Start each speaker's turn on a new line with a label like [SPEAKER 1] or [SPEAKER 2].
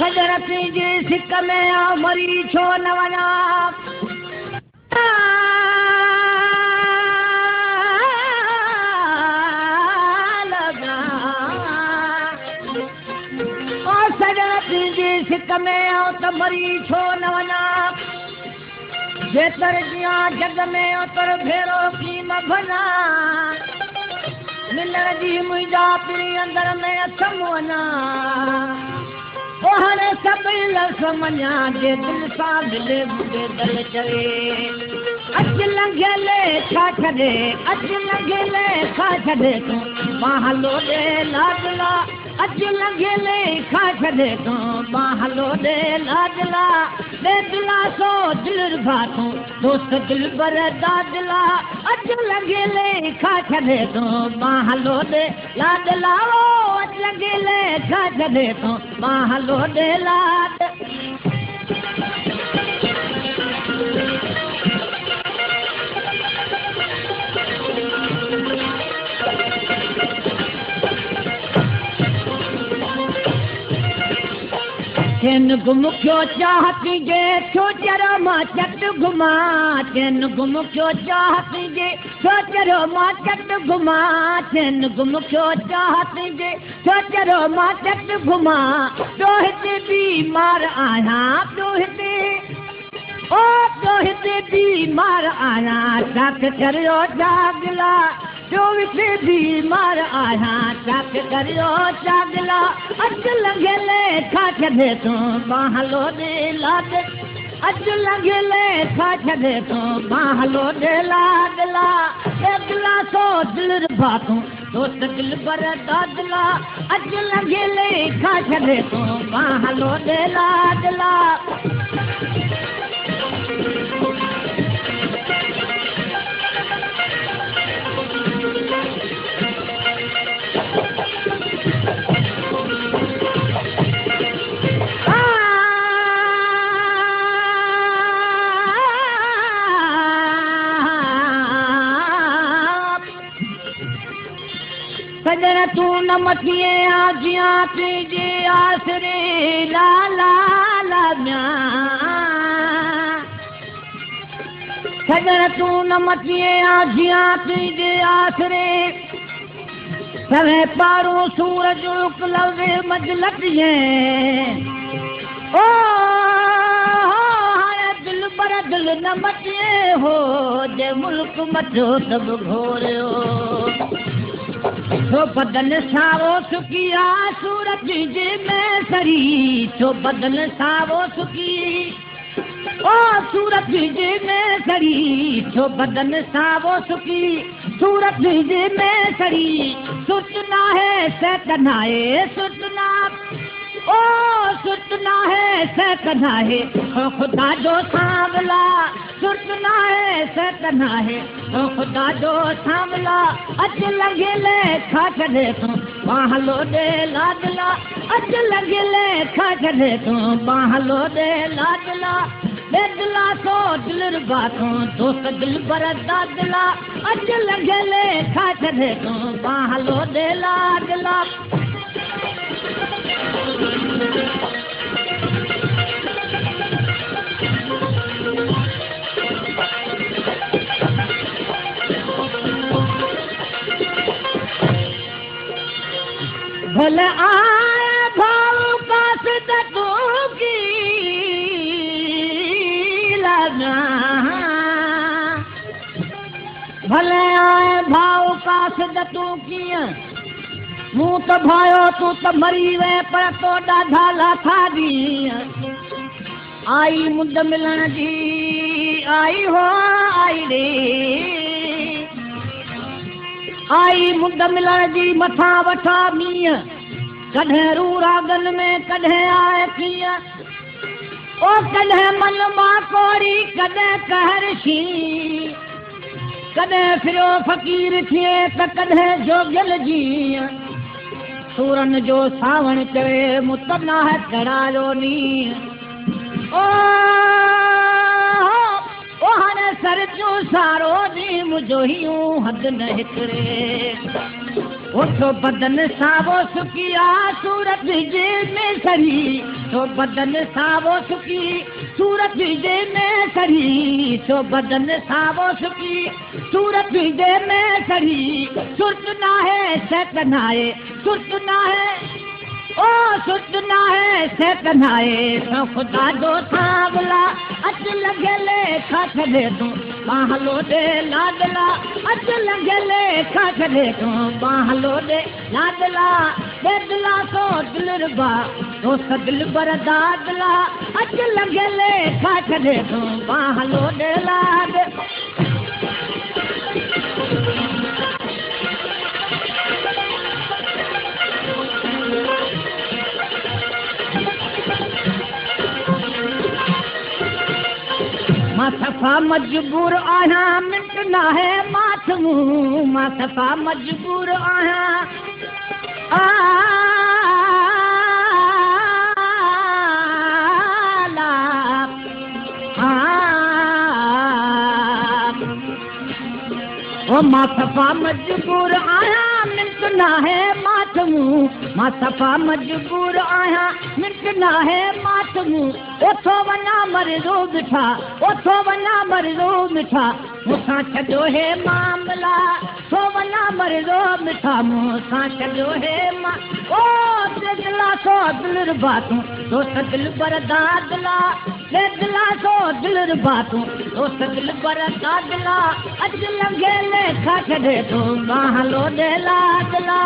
[SPEAKER 1] सजरती जी सिक में आ मरी छो न वञा सजरती जी सिक में आओ त मरी छो न वञा जेतर जियां जग में ओतर भेरो कीम भञा मिलण जी मुंहिंजा पिरी अंदर में अथम वञा ओ हाणे सभई लफ़्ज़ मञा जे दिलि सां मिले मुंहिंजे दिलि चवे अच लंघियले छा छॾे अच लंघियले छा छॾे तूं मां हलो ॾे लाडला अच लंघियले छा छॾे तूं मां हलो ॾे लाडला ॾे दिलासो दिलि रुबा तूं दोस्त दिलि बर दादला अच लंघियले छा छॾे तूं मां हलो ॾे लाडला अच लंघियले छा छॾे तूं मां हलो ॾे लाड चैन गुम क्यों चाहती जे सोचरो मां चट घुमा चैन गुम क्यों चाहती जे सोचरो मां चट घुमा चैन गुम क्यों चाहती जे सोचरो मां चट घुमा तो हिते बीमार आया तो हिते ओ तो हिते बीमार आया चक करियो जागला जो हिते बीमार आया चक करियो जागला अच लंघियले छा छॾे तूं मां हलो ॾे लाड अच लंघियले छा छॾे तूं मां हलो ॾे लाडला ए दिलासो दिलि रुबा तूं दोस्त दिलि बर दादला अच लंघियले छा छॾे तूं मां हलो ॾे लाडला सजन तूं न मथिए आ जियां तुंहिंजे आसरे ला ला ला सजन तूं न मथिए आ जियां तुंहिंजे आसरे सवे पारो सूरज उकलवे मजलतिए ओ हाणे दिल पर दिल न मथिए हो जे मुल्क मथो सभु घोरियो छो बदन सावो सुकिया सूरत जे में सरी छो बदन सावो सुकी ओ सूरत जे में सरी छो बदन सावो सुकी सूरत जे में सरी सुतना है सतना है सुतना ओ सुतना है सतना है ओ खुदा जो सांवला सुतना है सतना है ओ खुदा जो सांवला अच लंघियले छा छॾे तूं मां हलो ॾे लाडला अच लंघियले छा छॾे तूं मां हलो ॾे लाडला ॾे दिलासो दिलि रुबा तूं दोस्त दिलि बर दादला अच लंघियले छा छॾे तूं मां हलो ॾे लाडला भले आए भाव पास तू की लगा भले आए भाव पास तू कीअं मूं त भायो तूं त मरी वे पर तो ॾाढा लाथा ॾींहं आई मुंद मिलण जी आई हो आई रे आई मुंद मिलण जी मथां वठा मींहं कॾहिं रू रागन में कॾहिं आए कीअं ओ कॾहिं मन मां कोरी कॾहिं कहर शी कॾहिं फिरियो फ़क़ीर थिए त कॾहिं जोगियल जीअं सूरन जो सावण चवे मुतना है चढ़ायो नी ओ हाणे सर जो सारो दी मुझो हियूं हद न हिकड़े उठो बदन सावो सुकिया सूरत जे में सरी तो बदन सावो सुकी सूरत जे में सरी तो बदन सावो सुकी सूरत जे में सरी सुरत ना है सकन है सुरत ना है ओ सुत ना है सकन है तो खुदा दो थावला अच लगले खाख दे तू बाहलो दे लाडला अच लगले खाख दे तू बाहलो दे लाडला दिला सो दिलरबा तो सदिल बरदादला अच लगले खाख दे तू बाहलो दे लाड मां सफ़ा मजबूर आहियां मिंट न है माथ मूं मां सफ़ा मजबूर आहियां ओ मां सफ़ा मजबूर आहियां मिंट न है माथ मूं मां सफ़ा मजबूर आहियां मिंट न है माथ मूं ओथो वञा मरज़ो मिठा ओथो वञा मरज़ो मिठा मूंसां छॾियो हे मामला थो वञा मरज़ो मिठा मूंसां छॾियो हे मां ओ दिला सो दिल बातूं तो दिल बरदादला दिला सो दिल बातूं तो दिल बरदादला अज लंघे ले खा छॾे तो बाहलो दे लादला